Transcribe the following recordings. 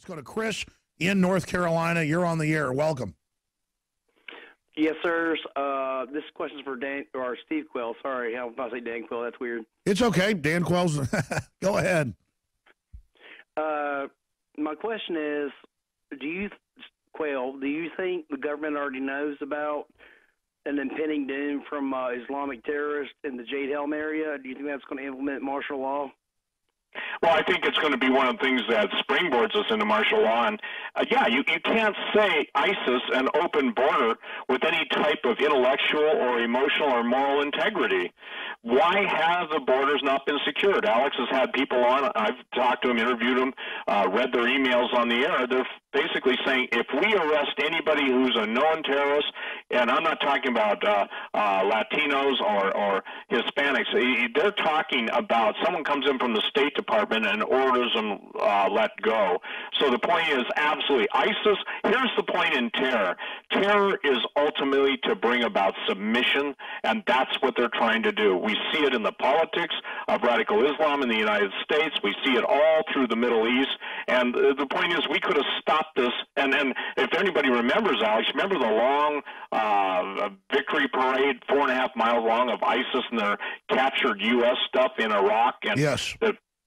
Let's go to Chris in North Carolina. You're on the air. Welcome. Yes, sir. This question's for Dan or Steve Quell. Sorry, I was about to say Dan Quell. That's weird. It's okay. Dan Quell's. Go ahead. My question is, do you think the government already knows about an impending doom from Islamic terrorists in the Jade Helm area? Do you think that's going to implement martial law? Well, I think it's going to be one of the things that springboards us into martial law. And, you can't say ISIS an open border with any type of intellectual or emotional or moral integrity. Why have the borders not been secured? Alex has had people on. I've talked to them, interviewed them, read their emails on the air. They're basically saying if we arrest anybody who's a known terrorist, and I'm not talking about Latinos or Hispanics, they're talking about someone comes in from the State Department and orders them let go. So the point is absolutely ISIS. Here's the point in terror. Terror is ultimately to bring about submission, and that's what they're trying to do. We see it in the politics of radical Islam in the United States. We see it all through the Middle East. And the point is we could have stopped this. And if anybody remembers, Alex, remember the long victory parade, 4.5 miles long, of ISIS and their captured U.S. stuff in Iraq? And yes.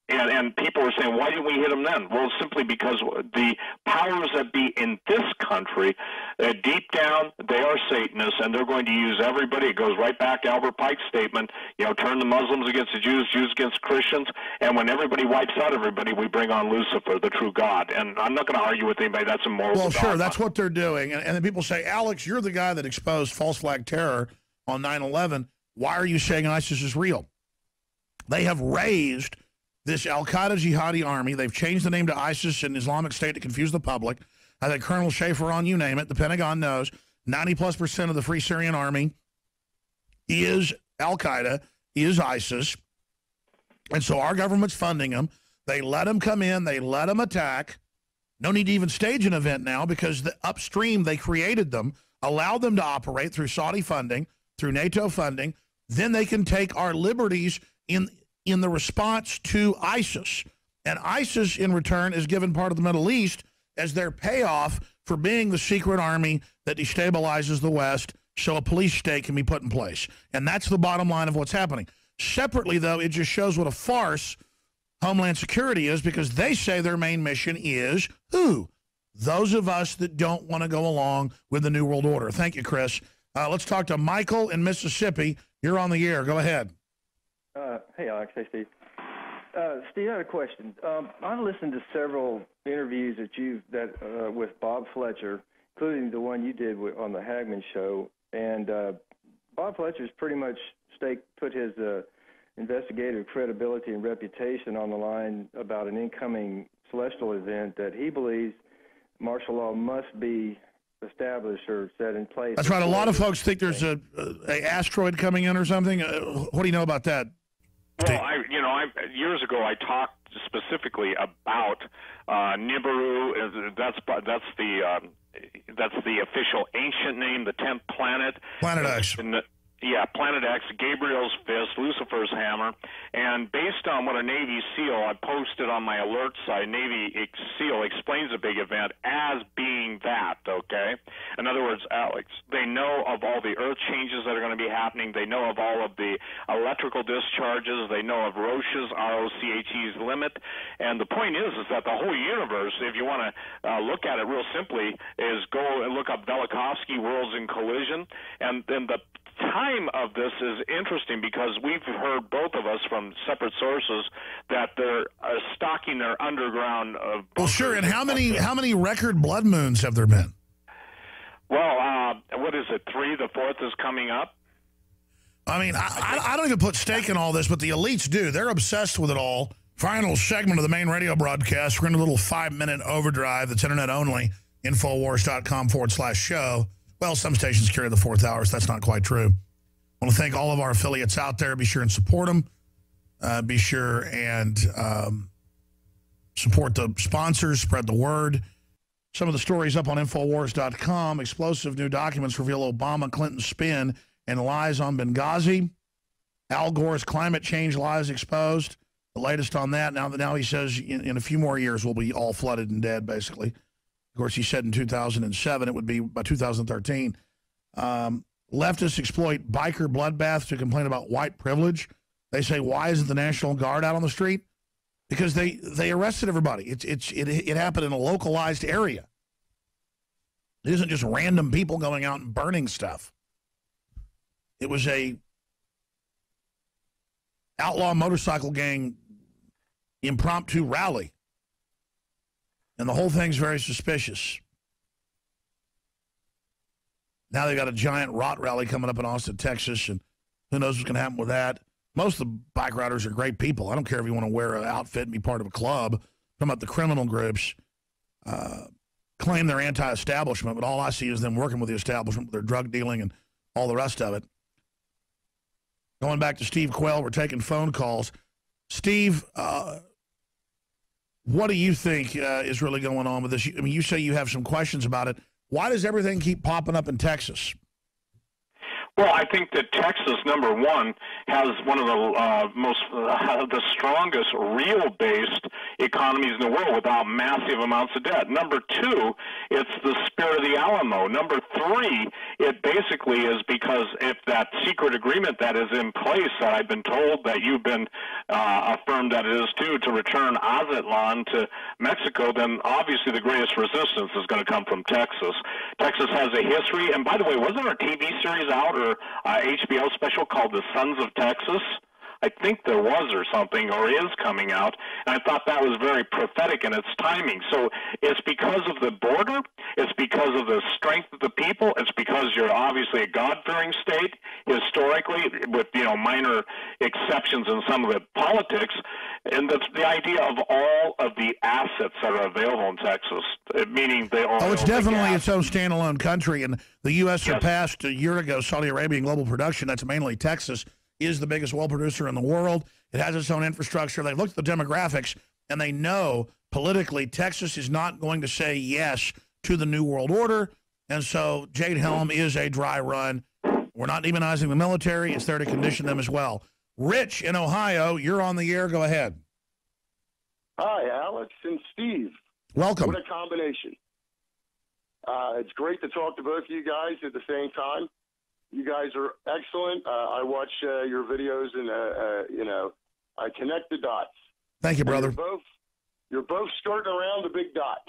And people were saying, why didn't we hit them then? Well, simply because the powers that be in this country, deep down, they are Satanists, and they're going to use everybody. It goes right back to Albert Pike's statement, turn the Muslims against the Jews, Jews against Christians, and when everybody wipes out everybody, we bring on Lucifer, the true God. And I'm not going to argue with anybody. That's immoral. Well, sure, that's what they're doing. And then people say, Alex, you're the guy that exposed false flag terror on 9/11. Why are you saying ISIS is real? They have raised this al-Qaeda jihadi army. They've changed the name to ISIS and Islamic State to confuse the public. I think Colonel Schaefer on, you name it, the Pentagon knows 90+% of the Free Syrian Army is al-Qaeda, is ISIS. And so our government's funding them. They let them come in. They let them attack. No need to even stage an event now because the upstream they created them, allowed them to operate through Saudi funding, through NATO funding. Then they can take our liberties in the response to ISIS. And ISIS, in return, is given part of the Middle East as their payoff for being the secret army that destabilizes the West so a police state can be put in place. And that's the bottom line of what's happening. Separately, though, it just shows what a farce Homeland Security is because they say their main mission is who? Those of us that don't want to go along with the New World Order. Thank you, Chris. Let's talk to Michael in Mississippi. You're on the air. Go ahead. Hey, Alex. Hey, Steve. Steve, I had a question. I've listened to several interviews with Bob Fletcher, including the one you did on the Hagman show. And Bob Fletcher's pretty much put his investigative credibility and reputation on the line about an incoming celestial event that he believes martial law must be established or set in place. That's right. A lot of folks think there's a asteroid coming in or something. What do you know about that? Well, years ago I talked specifically about Nibiru. That's the official ancient name, the 10th planet. Planet X. Yeah, Planet X, Gabriel's fist, Lucifer's hammer, and based on what a Navy SEAL, I posted on my alert site, Navy SEAL explains the big event as being that, okay? In other words, Alex, they know of all the earth changes that are going to be happening. They know of all of the electrical discharges. They know of Roche's, R-O-C-H-E's limit. And the point is that the whole universe, if you want to look at it real simply, is go and look up Velikovsky, Worlds in Collision, and then the time of this is interesting because we've heard, both of us, from separate sources that they're stocking their underground. Well, sure. And how many record blood moons have there been? Well, what is it? 3? The 4th is coming up. I mean, I don't even put stake in all this, but the elites do. They're obsessed with it all. Final segment of the main radio broadcast. We're in a little 5-minute overdrive that's internet only. Infowars.com/show. Well, some stations carry the 4th hour, so that's not quite true. I want to thank all of our affiliates out there. Be sure and support them. Be sure and support the sponsors. Spread the word. Some of the stories up on Infowars.com. Explosive new documents reveal Obama, Clinton's spin and lies on Benghazi. Al Gore's climate change lies exposed. The latest on that, now he says in a few more years we'll be all flooded and dead, basically. Of course, he said in 2007 it would be by 2013. Leftists exploit biker bloodbaths to complain about white privilege. They say, why isn't the National Guard out on the street? Because they arrested everybody. It happened in a localized area. It isn't just random people going out and burning stuff. It was a outlaw motorcycle gang impromptu rally. And the whole thing's very suspicious. Now they've got a giant rot rally coming up in Austin, Texas, and who knows what's going to happen with that. Most of the bike riders are great people. I don't care if you want to wear an outfit and be part of a club. Talking about the criminal groups claim they're anti-establishment, but all I see is them working with the establishment, with their drug dealing and all the rest of it. Going back to Steve Quayle, we're taking phone calls. Steve, what do you think is really going on with this? I mean, you say you have some questions about it. Why does everything keep popping up in Texas? Well, I think that Texas, number one, has one of the strongest real-based economies in the world without massive amounts of debt. Number two, it's the spirit of the Alamo. Number three, it basically is because if that secret agreement that is in place, that I've been told that you've been affirmed that it is too, to return Aztlan to Mexico, then obviously the greatest resistance is going to come from Texas. Texas has a history, and by the way, wasn't there a TV series out or HBO special called The Sons of Texas? I think there was or something, or is coming out, and I thought that was very prophetic in its timing. So it's because of the border, it's because of the strength of the people, it's because you're obviously a God-fearing state, historically, with minor exceptions in some of the politics, and that's the idea of all of the assets that are available in Texas, meaning they all. Oh, it's definitely its own standalone country, and the U.S. surpassed a year ago Saudi Arabia in global production. That's mainly Texas. Is the biggest oil producer in the world. It has its own infrastructure. They looked at the demographics, and they know politically Texas is not going to say yes to the New World Order, and so Jade Helm is a dry run. We're not demonizing the military. It's there to condition them as well. Rich in Ohio, you're on the air. Go ahead. Hi, Alex and Steve. Welcome. What a combination. It's great to talk to both of you guys at the same time. You guys are excellent. I watch your videos, and I connect the dots. Thank you, brother. You're both skirting around the big dot.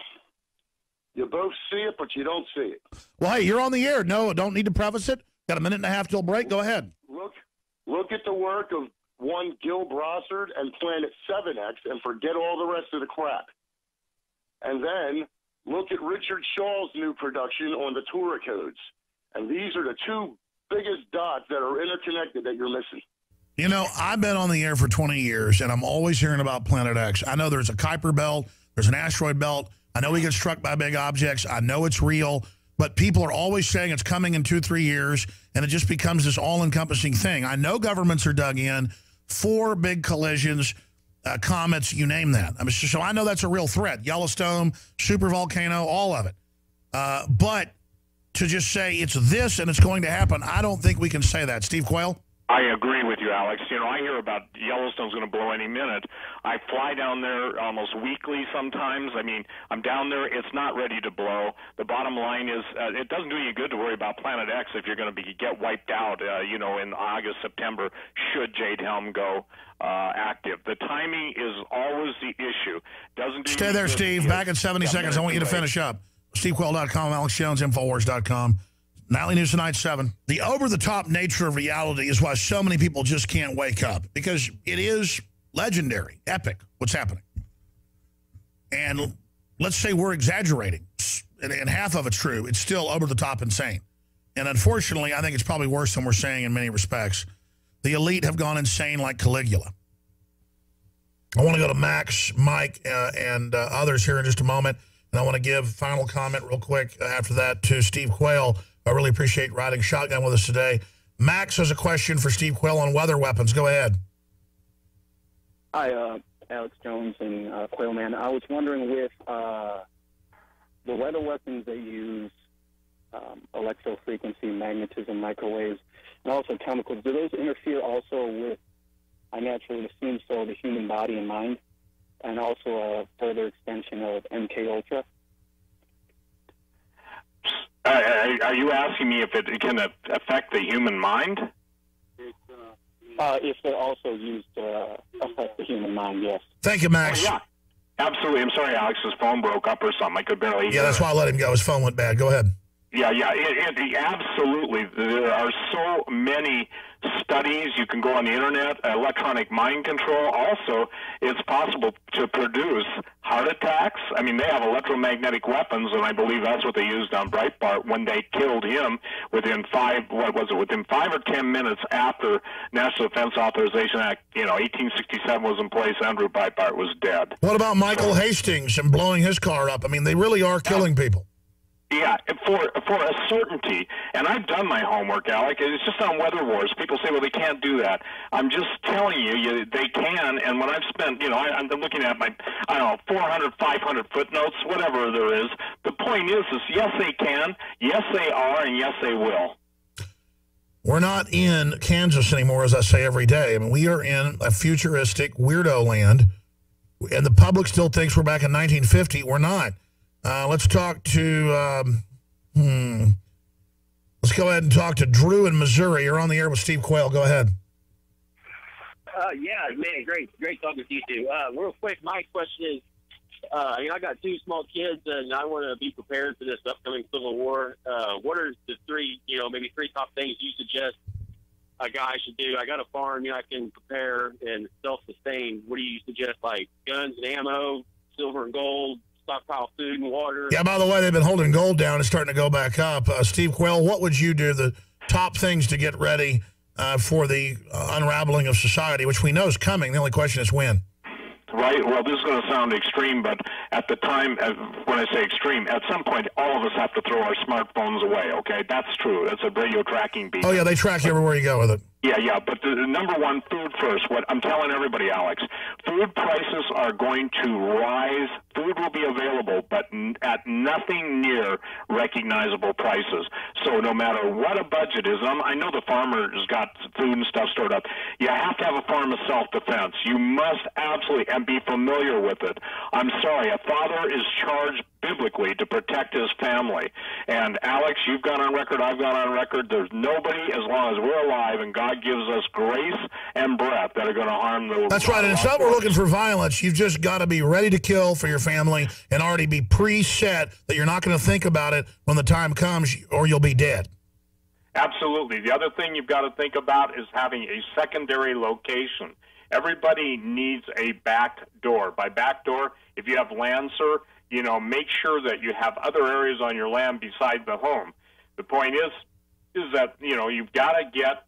You both see it, but you don't see it. Well, hey, you're on the air. No, don't need to preface it. Got a minute and a half till break. Go ahead. Look at the work of one Gil Brossard and Planet 7X, and forget all the rest of the crap. And then look at Richard Shaw's new production on the Torah codes. And these are the two biggest dots that are interconnected that you're missing. You know, I've been on the air for 20 years, and I'm always hearing about Planet X. I know there's a Kuiper belt, there's an asteroid belt. I know we get struck by big objects. I know it's real, but people are always saying it's coming in 2-3 years, and it just becomes this all-encompassing thing. I know governments are dug in, 4 big collisions, comets, you name that. I mean, so I know that's a real threat. Yellowstone, supervolcano, all of it. But to just say it's this and it's going to happen, I don't think we can say that. Steve Quayle? I agree with you, Alex. I hear about Yellowstone's going to blow any minute. I fly down there almost weekly sometimes. I mean, I'm down there. It's not ready to blow. The bottom line is it doesn't do you good to worry about Planet X if you're going to get wiped out, in August, September, should Jade Helm go active. The timing is always the issue. Doesn't do Stay there, Steve. Back in 70 seconds. I want you to finish up. SteveQuayle.com, Alex Jones, Infowars.com. Nightly News Tonight, 7. The over-the-top nature of reality is why so many people just can't wake up, because it is legendary, epic, what's happening. And let's say we're exaggerating, and half of it's true. It's still over-the-top insane. And unfortunately, I think it's probably worse than we're saying in many respects. The elite have gone insane like Caligula. I want to go to Max, Mike, and others here in just a moment. And I want to give final comment real quick after that to Steve Quayle. I really appreciate riding shotgun with us today. Max has a question for Steve Quayle on weather weapons. Go ahead. Hi, Alex Jones and Quayle Man. I was wondering with the weather weapons that use electrofrequency, magnetism, microwaves, and also chemicals, do those interfere also with I naturally assume so, the human body and mind, and also a further extension of MK Ultra. Are you asking me if it can affect the human mind? If they're also used to affect the human mind, yes. Thank you, Max. Oh, yeah, absolutely. I'm sorry, Alex's phone broke up or something. I could barely hear. Yeah, that's why I let him go. His phone went bad. Go ahead. Yeah, absolutely. There are so many studies. You can go on the internet, electronic mind control. Also, it's possible to produce heart attacks. I mean, they have electromagnetic weapons, and I believe that's what they used on Breitbart when they killed him within 5 or 10 minutes after National Defense Authorization Act, 1867 was in place. Andrew Breitbart was dead. What about Michael Hastings and blowing his car up? I mean, they really are killing people. Yeah, for a certainty, and I've done my homework, Alec. It's just on Weather Wars. People say, well, they can't do that. I'm just telling you, they can. And when I've spent, I'm looking at my, 400, 500 footnotes, whatever there is. The point is yes, they can, yes, they are, and yes, they will. We're not in Kansas anymore, as I say every day. I mean, we are in a futuristic weirdo land, and the public still thinks we're back in 1950. We're not. Let's talk to, let's go ahead and talk to Drew in Missouri. You're on the air with Steve Quayle. Go ahead. Yeah, man, great talking to you two. Real quick, my question is, I got 2 small kids, and I want to be prepared for this upcoming Civil War. What are the 3, maybe 3 top things you suggest a guy should do? I got a farm, I can prepare and self-sustain. What do you suggest, like guns and ammo, silver and gold, stockpile food and water? Yeah, by the way, they've been holding gold down. It's starting to go back up. Steve Quayle, what would you do, the top things to get ready for the unraveling of society, which we know is coming? The only question is when. Right. Well, this is going to sound extreme, but at the time, when I say extreme, at some point, all of us have to throw our smartphones away, okay? That's true. That's a radio tracking beacon. Oh, yeah, they track you everywhere you go with it. Yeah, but the number one, food first. What I'm telling everybody, Alex, food prices are going to rise. Food will be available, but at nothing near recognizable prices. So no matter what a budget is, I know the farmer's got food and stuff stored up. You have to have a form of self-defense. You must absolutely and be familiar with it. I'm sorry, a father is charged biblically to protect his family. And Alex, you've gone on record, I've gone on record, there's nobody, as long as we're alive and God gives us grace and breath, that are going to harm the... That's right, and it's not we're looking for violence. You've just got to be ready to kill for your family and already be preset that you're not going to think about it when the time comes or you'll be dead. Absolutely. The other thing you've got to think about is having a secondary location. Everybody needs a back door. By back door, if you have land, sir, make sure that you have other areas on your land beside the home. The point is that, you've got to get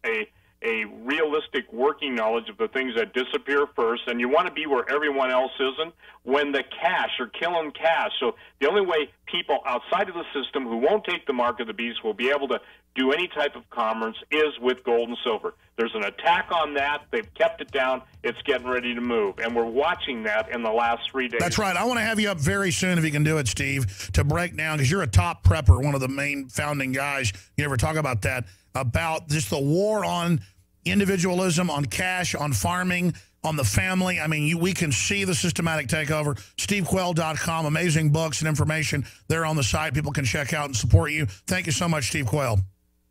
a realistic working knowledge of the things that disappear first, and you want to be where everyone else isn't when the cash are killing cash. So the only way people outside of the system who won't take the mark of the beast will be able to do any type of commerce is with gold and silver. There's an attack on that. They've kept it down. It's getting ready to move, and we're watching that in the last 3 days. That's right. I want to have you up very soon, if you can do it, Steve, to break down, because you're a top prepper, one of the main founding guys. You ever talk about that, about just the war on individualism, on cash, on farming, on the family. I mean, we can see the systematic takeover. SteveQuayle.com, amazing books and information there on the site. People can check out and support you. Thank you so much, Steve Quayle.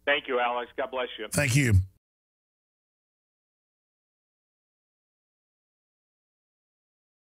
Thank you, Alex. God bless you. Thank you.